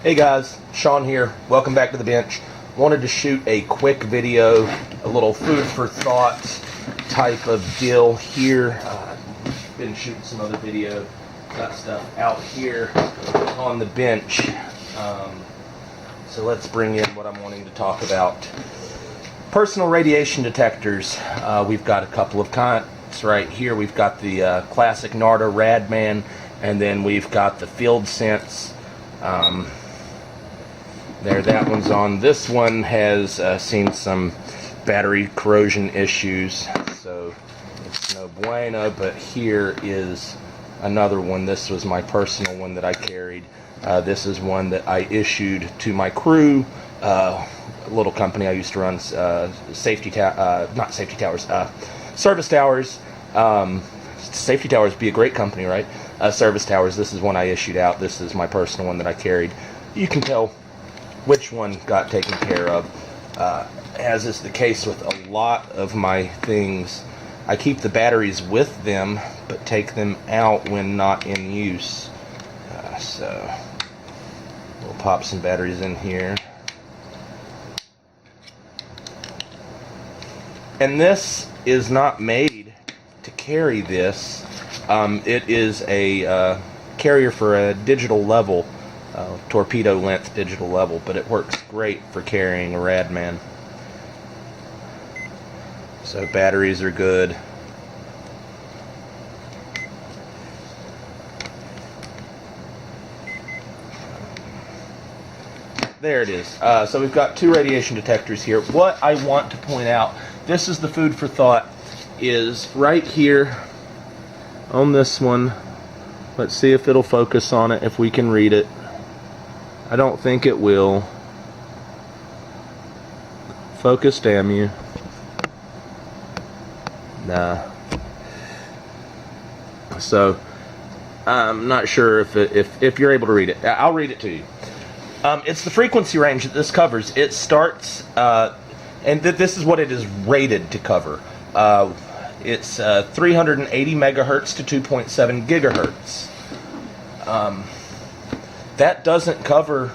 Hey guys, Sean here. Welcome back to the bench. Wanted to shoot a quick video, a little food for thought type of deal here. Been shooting some other video, got stuff out here on the bench. So let's bring in what I'm wanting to talk about. Personal radiation detectors. We've got a couple of kinds right here. We've got the classic NARDA Radman, and then we've got the Field Sense. There, that one's on. This one has seen some battery corrosion issues, so it's no bueno, but here is another one. This was my personal one that I carried. This is one that I issued to my crew, a little company I used to run, service towers. Safety towers would be a great company, right? Service towers. This is one I issued out. This is my personal one that I carried. You can tell which one got taken care of. As is the case with a lot of my things, I keep the batteries with them, but take them out when not in use. So we'll pop some batteries in here. And this is not made to carry this. It is a carrier for a digital level, torpedo length digital level, but it works great for carrying a Radman. So batteries are good. There it is. So we've got two radiation detectors here. What I want to point out, this is the food for thought, is right here on this one. Let's see if it'll focus on it, if we can read it. I don't think it will. Focus, damn you. Nah. So I'm not sure if you're able to read it. I'll read it to you. It's the frequency range that this covers. It starts, and this is what it is rated to cover. It's 380 megahertz to 2.7 gigahertz. That doesn't cover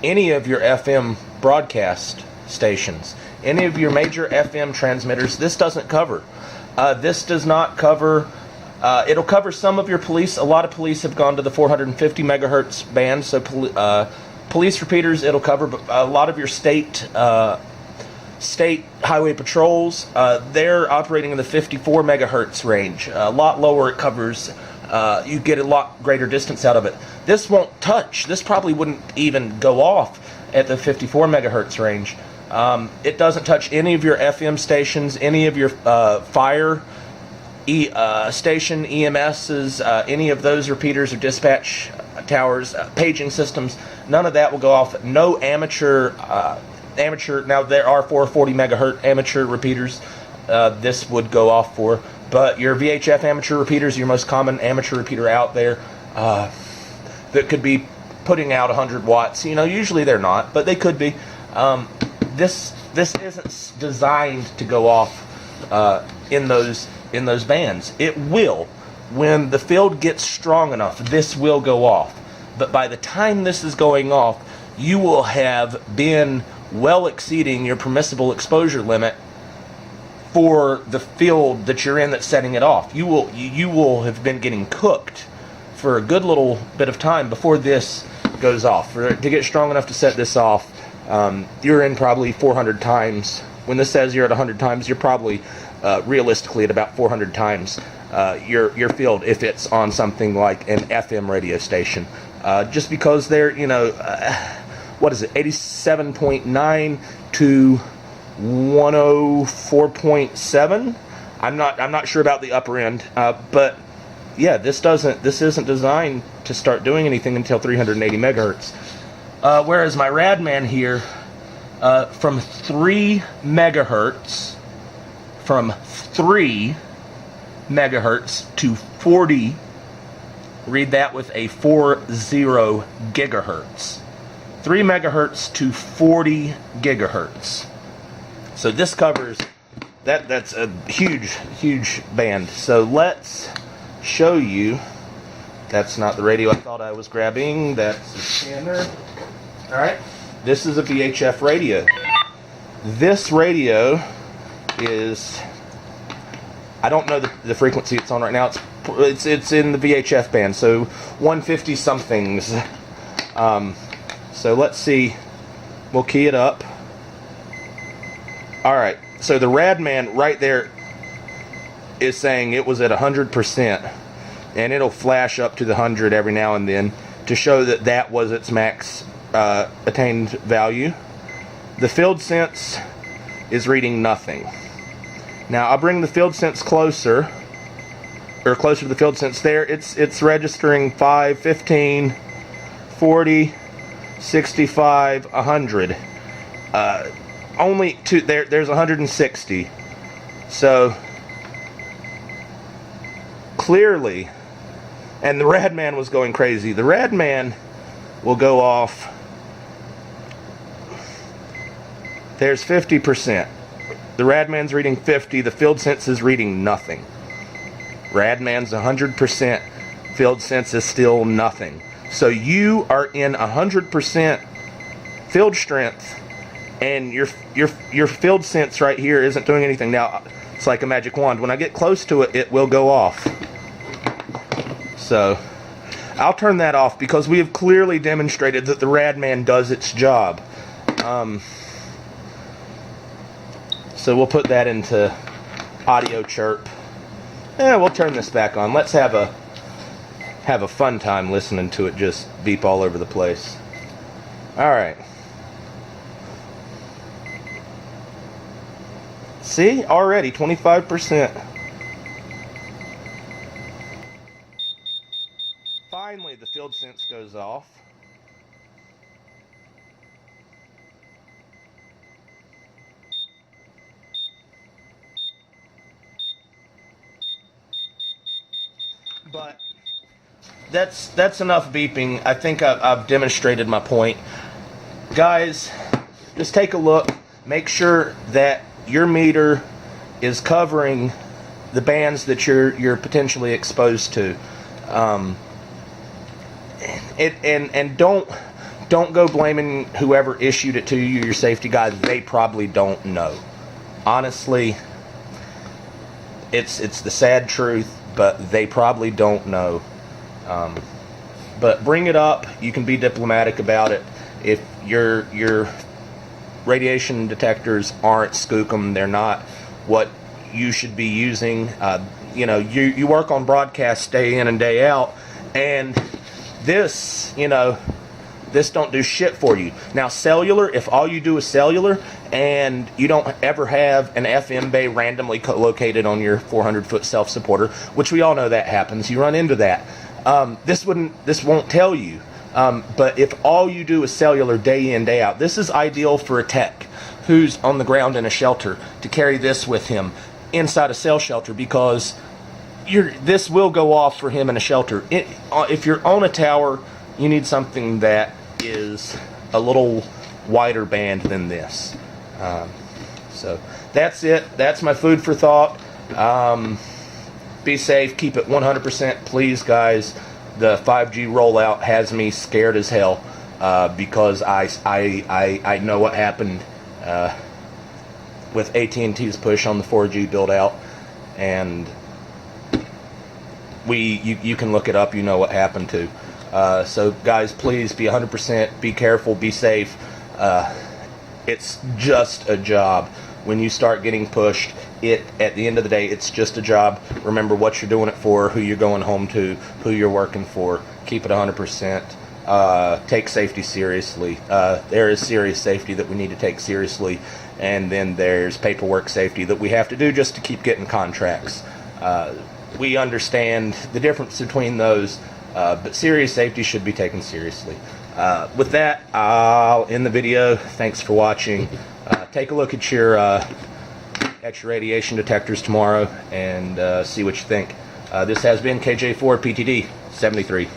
any of your FM broadcast stations, any of your major FM transmitters. This doesn't cover. This does not cover. It'll cover some of your police. A lot of police have gone to the 450 megahertz band, so police repeaters it'll cover. But a lot of your state highway patrols, they're operating in the 54 megahertz range. A lot lower it covers. You get a lot greater distance out of it. This won't touch. This probably wouldn't even go off at the 54 megahertz range. It doesn't touch any of your FM stations, any of your fire station, EMSs, any of those repeaters or dispatch towers, paging systems. None of that will go off. No amateur. Now there are 440 megahertz amateur repeaters. This would go off for. But your VHF amateur repeaters, your most common amateur repeater out there, that could be putting out 100 watts. You know, usually they're not, but they could be. This isn't designed to go off in those bands. It will, when the field gets strong enough. This will go off. But by the time this is going off, you will have been well exceeding your permissible exposure limit for the field that you're in that's setting it off. You will have been getting cooked for a good little bit of time before this goes off. To get strong enough to set this off, you're in probably 400 times. When this says you're at 100 times, you're probably realistically at about 400 times your field if it's on something like an FM radio station. Just because they're, what is it, 87.9 to 104.7. I'm not sure about the upper end, but yeah, this isn't designed to start doing anything until 380 megahertz. Whereas my Radman here, from 3 megahertz to 40. Read that with a 40 gigahertz. 3 megahertz to 40 gigahertz. So this covers that's a huge band. So let's show you That's not the radio I thought I was grabbing. That's the scanner. Alright, this is a VHF radio. This radio is, I don't know the frequency it's on right now. It's in the VHF band, so 150 somethings. So let's see. We'll key it up. Alright, so the Radman right there is saying it was at 100%, and it'll flash up to the 100 every now and then to show that that was its max attained value. The field sense is reading nothing. Now I'll bring the field sense closer, or closer to the field sense there. It's registering 5, 15, 40, 65, 100. Only two there's 160. So clearly, and the Radman was going crazy. The Radman will go off. There's 50%. The Radman's reading 50. The field sense is reading nothing. Radman's 100%. Field sense is still nothing. So you are in 100% field strength, and your field sense right here isn't doing anything. Now, it's like a magic wand. When I get close to it, it will go off. So I'll turn that off because we have clearly demonstrated that the Radman does its job. So we'll put that into audio chirp. We'll turn this back on. Let's have a fun time listening to it just beep all over the place. Alright. See? Already 25%. Finally, the field sense goes off. But that's enough beeping. I think I've demonstrated my point. Guys, just take a look. Make sure that your meter is covering the bands that you're potentially exposed to. And don't go blaming whoever issued it to you, your safety guy. They probably don't know. Honestly, it's the sad truth, but they probably don't know. But bring it up. You can be diplomatic about it. If your radiation detectors aren't skookum, they're not what you should be using. You work on broadcasts day in and day out, and this don't do shit for you. Now, cellular, if all you do is cellular and you don't ever have an FM bay randomly located on your 400-foot self-supporter, which we all know that happens, you run into that. This won't tell you. But if all you do is cellular day in, day out, this is ideal for a tech who's on the ground in a shelter to carry this with him inside a cell shelter, because this will go off for him in a shelter. If you're on a tower, you need something that is a little wider band than this. So that's it. That's my food for thought. Be safe. Keep it 100%, please, guys. The 5G rollout has me scared as hell because I know what happened with AT&T's push on the 4G build out, and you can look it up. You know what happened to. So guys, please be 100%. Be careful. Be safe. It's just a job. When you start getting pushed, at the end of the day, it's just a job. Remember what you're doing it for, who you're going home to, who you're working for. Keep it 100%. Take safety seriously. There is serious safety that we need to take seriously, and then there's paperwork safety that we have to do just to keep getting contracts. We understand the difference between those, but serious safety should be taken seriously. With that, I'll end the video. Thanks for watching. Take a look at your radiation detectors tomorrow and see what you think. This has been KJ4 PTD 73.